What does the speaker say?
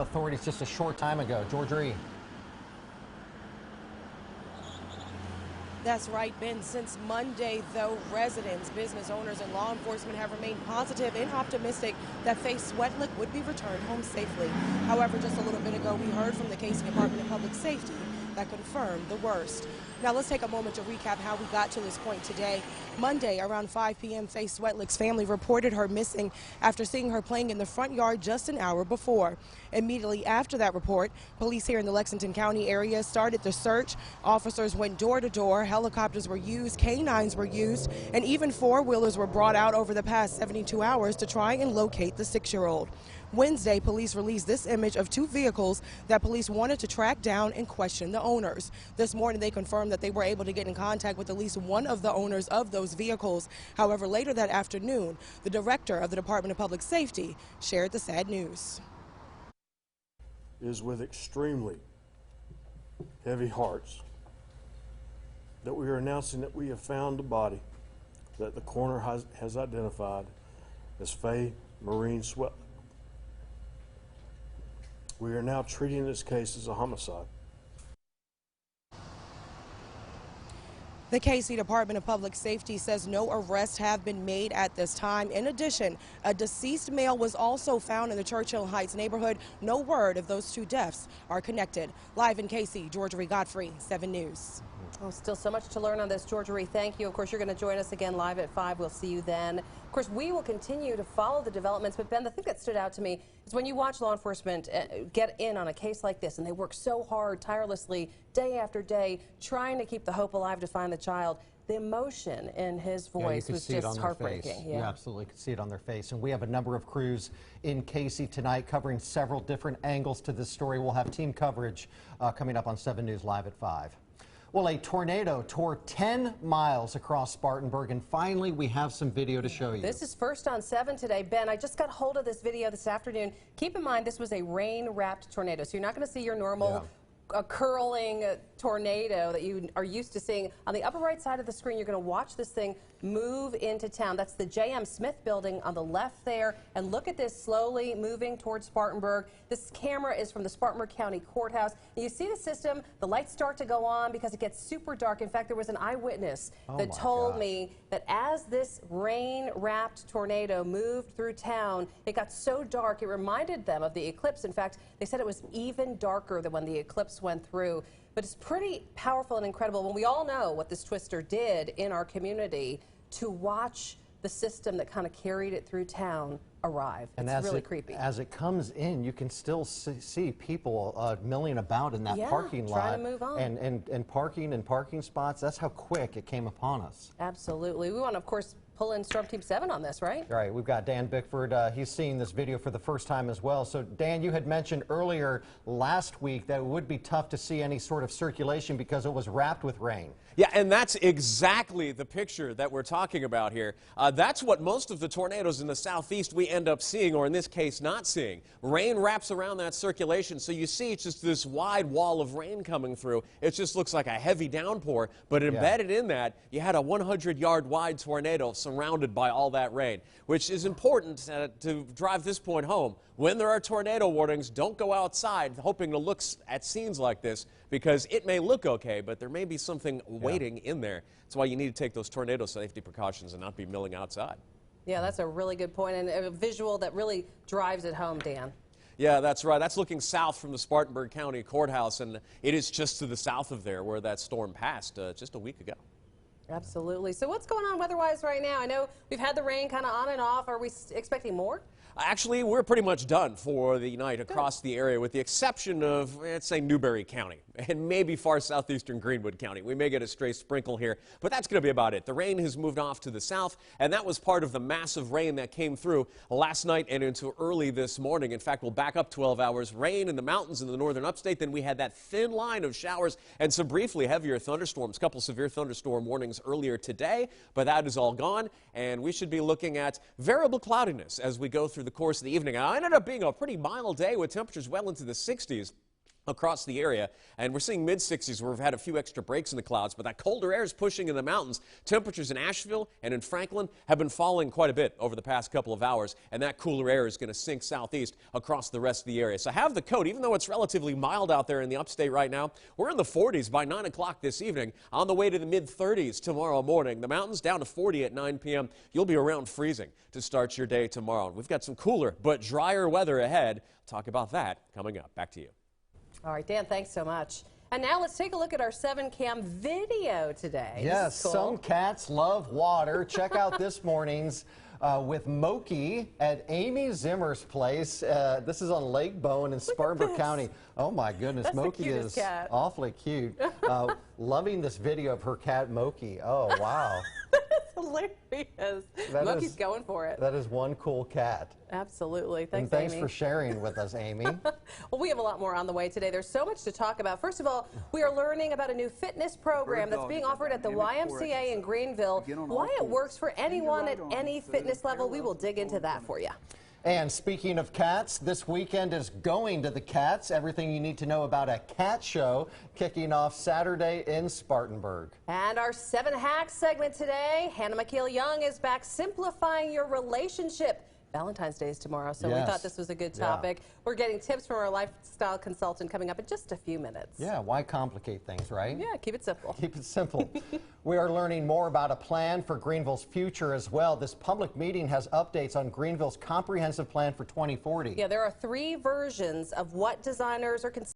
Authorities just a short time ago. George Ree. That's right, Ben. Since Monday, though, residents, business owners, and law enforcement have remained positive and optimistic that Faye Swetlick would be returned home safely. However, just a little bit ago, we heard from the Casey Department of Public Safety that confirmed the worst. Now, let's take a moment to recap how we got to this point today. Monday, around 5 p.m., Faye Swetlick's family reported her missing after seeing her playing in the front yard just an hour before. Immediately after that report, police here in the Lexington County area started the search. Officers went door to door, helicopters were used, canines were used, and even four-wheelers were brought out over the past 72 hours to try and locate the 6-year-old. Wednesday, police released this image of 2 vehicles that police wanted to track down and question the owners. This morning, they confirmed that they were able to get in contact with at least one of the owners of those vehicles. However, later that afternoon, the director of the Department of Public Safety shared the sad news. It is with extremely heavy hearts that we are announcing that we have found the body that the coroner has identified as Faye Maureen Swetlick. We are now treating this case as a homicide. The Casey Department of Public Safety says no arrests have been made at this time. In addition, a deceased male was also found in the Churchill Heights neighborhood. No word if those 2 deaths are connected. Live in Casey, George Ree Godfrey, 7 News. Oh, still so much to learn on this, George Ree. Thank you. Of course, you're going to join us again live at 5. We'll see you then. Of course, we will continue to follow the developments. But, Ben, the thing that stood out to me is when you watch law enforcement get in on a case like this, and they work so hard, tirelessly, day after day, trying to keep the hope alive to find the child. The emotion in his voice was just heartbreaking. Yeah. You absolutely could see it on their face. And we have a number of crews in Casey tonight covering several different angles to this story. We'll have team coverage coming up on 7 News Live at 5. Well, a tornado tore 10 miles across Spartanburg, and finally we have some video to show you. This is first on 7 today. Ben, I just got hold of this video this afternoon. Keep in mind this was a rain-wrapped tornado, so you're not going to see your normal curling tornado that you are used to seeing. On the upper right side of the screen, you're going to watch this thing move into town. That's the J.M. Smith building on the left there. And look at this slowly moving towards Spartanburg. This camera is from the Spartanburg County Courthouse. And you see the system, the lights start to go on because it gets super dark. In fact, there was an eyewitness that told me that as this rain-wrapped tornado moved through town, it got so dark it reminded them of the eclipse. In fact, they said it was even darker than when the eclipse went through. But it's pretty powerful and incredible when we all know what this twister did in our community, to watch the system that kind of carried it through town arrive. It's really creepy. As it comes in, you can still see people milling about in that parking lot. Trying to move on. And parking in parking spots. That's how quick it came upon us. Absolutely. We want to, of course, pull in Storm Team 7 on this, right? All right, we've got Dan Bickford. He's seeing this video for the first time as well. So, Dan, you had mentioned earlier last week that it would be tough to see any sort of circulation because it was wrapped with rain. Yeah, and that's exactly the picture that we're talking about here. That's what most of the tornadoes in the southeast we end up seeing, or in this case, not seeing. Rain wraps around that circulation, so you see it's just this wide wall of rain coming through. It just looks like a heavy downpour, but embedded in that, you had a 100-yard wide tornado surrounded by all that rain, which is important to drive this point home. When there are tornado warnings, don't go outside hoping to look at scenes like this, because it may look okay, but there may be something waiting in there. That's why you need to take those tornado safety precautions and not be milling outside. Yeah, that's a really good point, and a visual that really drives it home, Dan. Yeah, that's right. That's looking south from the Spartanburg County Courthouse, and it is just to the south of there where that storm passed just a week ago. Absolutely. So what's going on weather-wise right now? I know we've had the rain kind of on and off. Are we expecting more? Actually, we're pretty much done for the night across the area, with the exception of, let's say, Newberry County and maybe far southeastern Greenwood County. We may get a stray sprinkle here, but that's going to be about it. The rain has moved off to the south, and that was part of the massive rain that came through last night and into early this morning. In fact, we'll back up 12 hours. Rain in the mountains in the northern upstate. Then we had that thin line of showers and some briefly heavier thunderstorms. A couple severe thunderstorm warnings earlier today, but that is all gone, and we should be looking at variable cloudiness as we go through the course of the evening. It ended up being a pretty mild day with temperatures well into the 60s. across the area, and we're seeing mid-60s where we've had a few extra breaks in the clouds, but that colder air is pushing in the mountains. Temperatures in Asheville and in Franklin have been falling quite a bit over the past couple of hours, and that cooler air is going to sink southeast across the rest of the area. So have the coat, even though it's relatively mild out there in the upstate right now. We're in the 40s by 9 o'clock this evening, on the way to the mid-30s tomorrow morning. The mountains down to 40 at 9 p.m. You'll be around freezing to start your day tomorrow. We've got some cooler but drier weather ahead. Talk about that coming up. Back to you. All right, Dan, thanks so much. And now let's take a look at our 7-cam video today. Yes, cool. Some cats love water. Check out this morning's with Mochi at Amy Zimmer's place. This is on Lake Bowen in Spartanburg County. Oh my goodness, That's Mochi the is cat. awfully cute. Loving this video of her cat Mochi. Oh wow. That's hilarious. Mochi's going for it. That is one cool cat. Absolutely. Thanks, And thanks Amy. for sharing with us, Amy. Well, we have a lot more on the way today. There's so much to talk about. First of all, we are learning about a new fitness program that's being offered at the YMCA in Greenville. Why it works for anyone at any fitness level, we will dig into that for you. And speaking of cats, this weekend is Going to the Cats. Everything you need to know about a cat show kicking off Saturday in Spartanburg. And our 7 Hacks segment today, Hannah McKeel-Young is back simplifying your relationship. Valentine's Day is tomorrow, so we thought this was a good topic. Yeah. We're getting tips from our lifestyle consultant coming up in just a few minutes. Yeah, why complicate things, right? Yeah, keep it simple. Keep it simple. We are learning more about a plan for Greenville's future as well. This public meeting has updates on Greenville's comprehensive plan for 2040. Yeah, there are 3 versions of what designers are considering